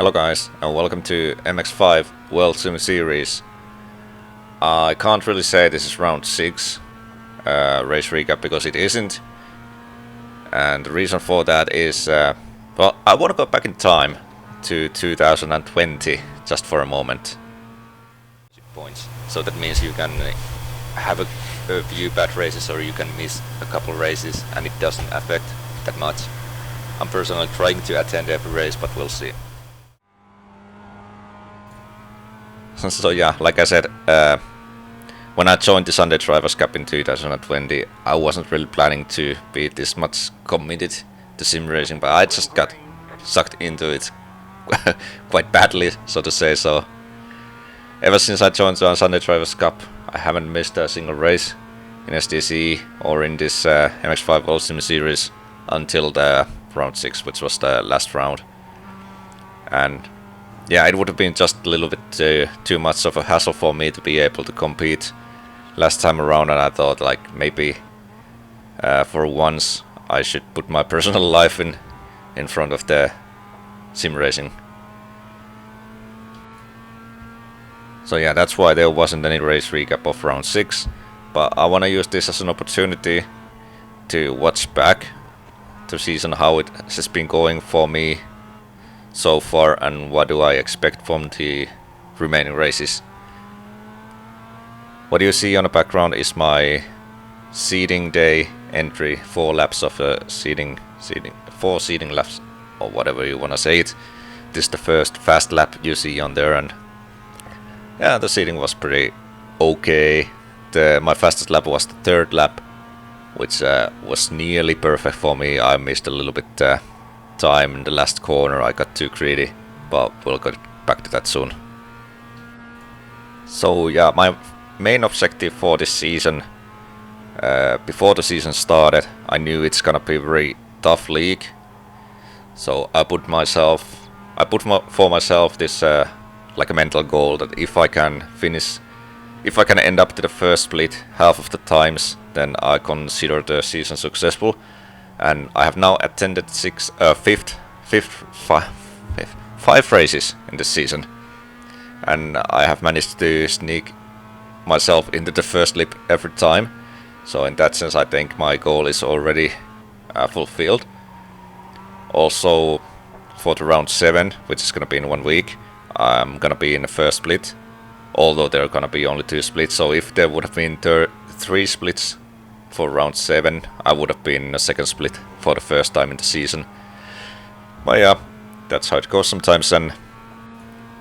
Hello guys, and welcome to MX5 World Sim Series. I can't really say this is round 6 race recap because it isn't. And the reason for that is, well, I want to go back in time to 2020 just for a moment. Points. So that means you can have a few bad races or you can miss a couple races and it doesn't affect that much. I'm personally trying to attend every race, but we'll see. So yeah, like I said, when I joined the Sunday Drivers Cup in 2020, I wasn't really planning to be this much committed to sim racing, but I just got sucked into it quite badly, so to say. So ever since I joined the Sunday Drivers Cup, I haven't missed a single race in SDC or in this MX5 World Sim Series until the round 6, which was the last round. And yeah, it would have been just a little bit too much of a hassle for me to be able to compete last time around, and I thought like maybe for once I should put my personal life in front of the sim racing. So yeah, that's why there wasn't any race recap of round 6, but I want to use this as an opportunity to watch back the season, how it has been going for me so far and what do I expect from the remaining races. What you see on the background is my seeding day entry, 4 laps of four seeding laps or whatever you want to say it. This is the first fast lap you see on there, and yeah, the seeding was pretty okay. My fastest lap was the 3rd lap, which was nearly perfect for me. I missed a little bit time in the last corner, I got too greedy, but we'll get back to that soon. So yeah, my main objective for this season, before the season started, I knew it's gonna be a very tough league. So I put for myself this like a mental goal that if I can end up to the first split half of the times, then I consider the season successful. And I have now attended 5 races in this season, and I have managed to sneak myself into the first lap every time. So in that sense, I think my goal is already fulfilled. Also, for the round 7, which is going to be in 1 week, I'm going to be in the first split, although there are going to be only 2 splits. So if there would have been 3 splits for round 7, I would have been in a second split for the first time in the season. But yeah, that's how it goes sometimes. And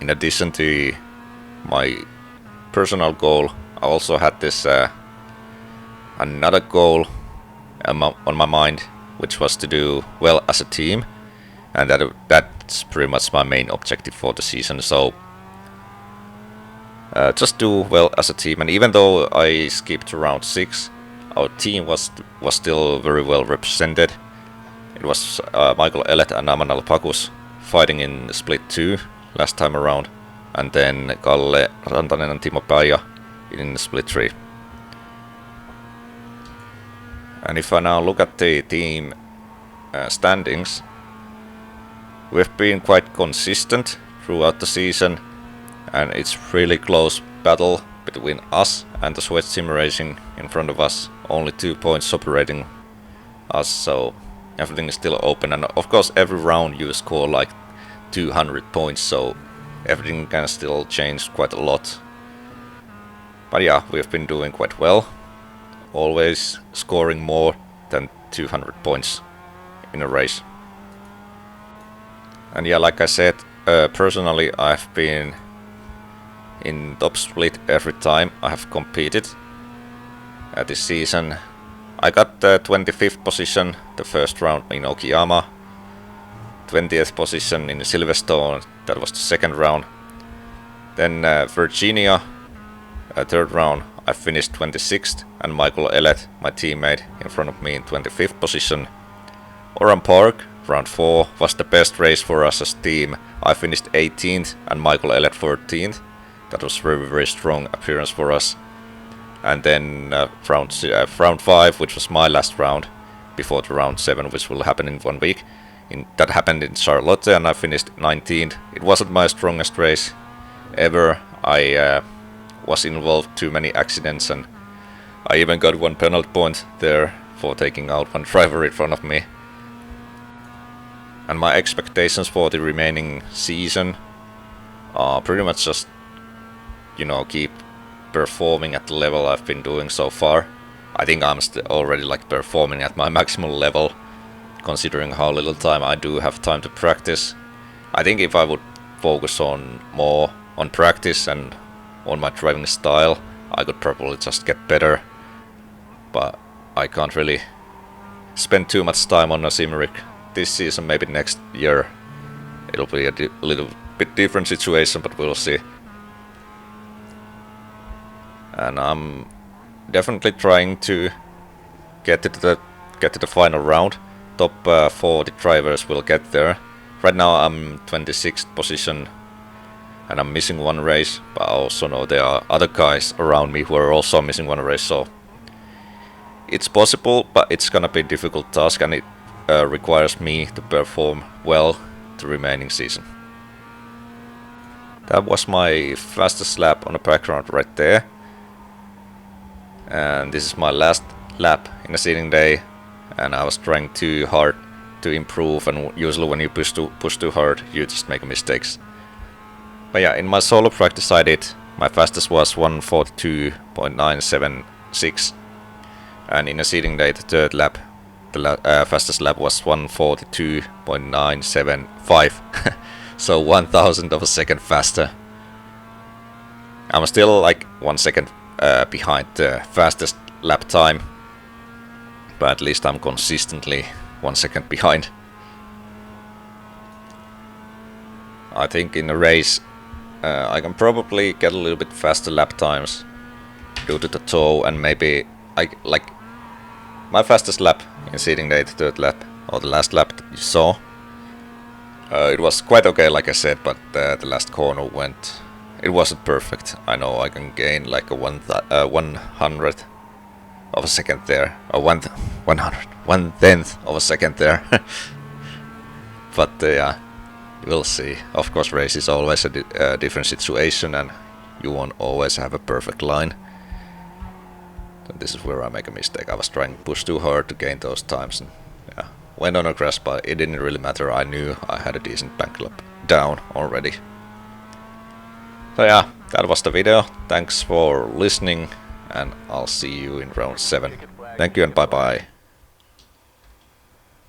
in addition to my personal goal, I also had this another goal on my mind, which was to do well as a team, and that's pretty much my main objective for the season. So just do well as a team, and even though I skipped round 6, our team was still very well represented. It was Michael Ellet and Amanal Pakus fighting in split 2 last time around, and then Kalle Rantanen and Timo Päijä in split 3. And if I now look at the team standings, we've been quite consistent throughout the season, and it's really close battle between us and the Sweat Sim Racing in front of us, only 2 points separating us, so everything is still open. And of course every round you score like 200 points, so everything can still change quite a lot. But yeah, we've been doing quite well, always scoring more than 200 points in a race. And yeah, like I said, personally I've been in top split every time I have competed this season. I got the 25th position the first round in Okayama, 20th position in Silverstone, that was the second round. Then Virginia, 3rd round, I finished 26th, and Michael Ellet, my teammate, in front of me in 25th position. Oran Park, round 4, was the best race for us as team. I finished 18th and Michael Ellet 14th. That was very strong appearance for us. And then round 5, which was my last round before the round 7, which will happen in 1 week, that happened in Charlotte, and I finished 19th. It wasn't my strongest race ever. I was involved too many accidents, and I even got one penalty point there for taking out one driver in front of me. And my expectations for the remaining season are pretty much just, you know, keep performing at the level I've been doing so far. I think I'm already like performing at my maximum level, considering how little time I do have time to practice. I think if I would focus on more on practice and on my driving style, I could probably just get better. But I can't really spend too much time on a sim rig this season. Maybe next year it'll be a little bit different situation, but we'll see. And I'm definitely trying to get to the final round. Top 40 drivers will get there. Right now I'm 26th position, and I'm missing one race. But I also know there are other guys around me who are also missing one race, so it's possible, but it's gonna be a difficult task, and it requires me to perform well the remaining season. That was my fastest lap on the background right there. And this is my last lap in a seating day, and I was trying too hard to improve, and usually when you push too hard you just make mistakes. But yeah, in my solo practice I did, my fastest was 1:42.976, and in a seating day the third lap, the fastest lap was 1:42.975. So 1,000 of a second faster. I'm still like 1 second behind the fastest lap time, but at least I'm consistently 1 second behind. I think in a race I can probably get a little bit faster lap times due to the tow, and maybe like my fastest lap in seating day, the third lap, or the last lap that you saw. It was quite okay, like I said, but the last corner it wasn't perfect. I know I can gain like a 100th of a second there, or 1/10th of a second there. But yeah, we'll see. Of course, race is always a different situation, and you won't always have a perfect line. So this is where I make a mistake. I was trying to push too hard to gain those times, and yeah, went on a crash, but it didn't really matter. I knew I had a decent bank lap down already. So yeah, that was the video. Thanks for listening, and I'll see you in round 7. Thank you and bye bye.